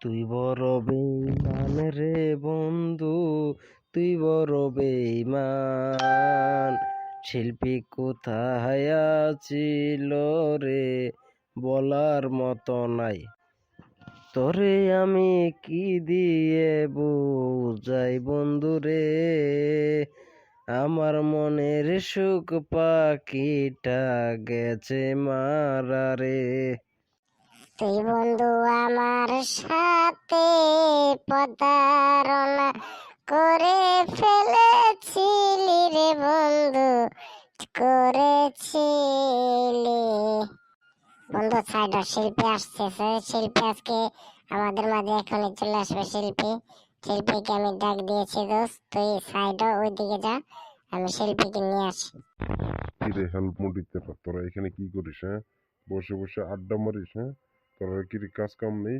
তুই বড় বেঈমান রে বন্ধু, তুই বড় বেঈমান। শিল্পী কোথায় আছিল রে, বলার মতো নাই। তোরে আমি কি দিয়ে বুঝাই বন্ধু রে, আমার মনের সুখ পাখিটা গেছে মারা রে। তুই বন্ধু আমার সাথে প্রতারণা করে ফেলেছিলি রে বন্ধু, করেছিলি। বন্ধু সাইড শিল্পী আসছে, শিল্পী আজকে আমাদের মাঝে এখনই চলে আসবে। শিল্পীকে আমি ডাক দিয়েছি। দোস্ত তুই সাইড ওইদিকে যা, আমি শিল্পীকে নিয়ে আসি। কিরে হেল্প মুডিতে তোরা এখানে কি করিস? বসে বসে আড্ডা মারিস? তোরা কি কাজ কাম নেই?